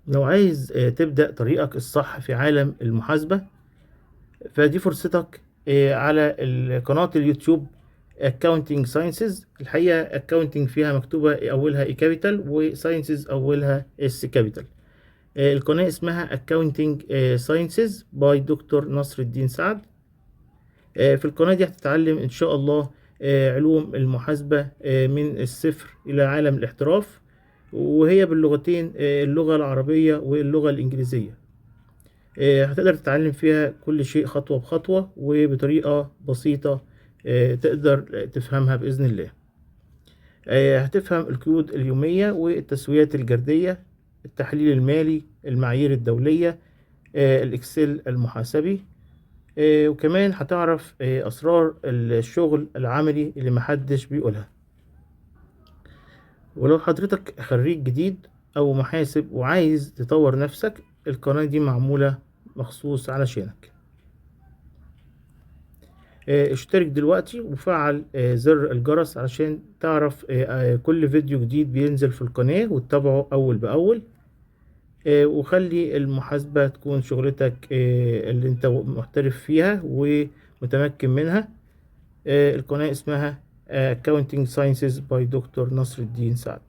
لو عايز تبدأ طريقك الصح في عالم المحاسبة، فدي فرصتك على قناة اليوتيوب Accounting Sciences. الحقيقة Accounting فيها مكتوبة أولها E capital و Sciences أولها S capital. القناة اسمها Accounting Sciences by دكتور نصر الدين سعد. في القناة دي هتتعلم إن شاء الله علوم المحاسبة من الصفر إلى عالم الاحتراف، وهي باللغتين، اللغة العربية واللغة الإنجليزية. هتقدر تتعلم فيها كل شيء خطوة بخطوة وبطريقة بسيطة تقدر تفهمها بإذن الله. هتفهم القيود اليومية والتسويات الجردية، التحليل المالي، المعايير الدولية، الإكسل المحاسبي، وكمان هتعرف أسرار الشغل العملي اللي محدش بيقولها. ولو حضرتك خريج جديد أو محاسب وعايز تطور نفسك، القناة دي معمولة مخصوص علشانك. اشترك دلوقتي وفعل زر الجرس علشان تعرف كل فيديو جديد بينزل في القناة وتتابعه أول بأول. وخلي المحاسبة تكون شغلتك اللي انت محترف فيها ومتمكن منها. القناة اسمها Accounting Sciences by دكتور نصر الدين سعد.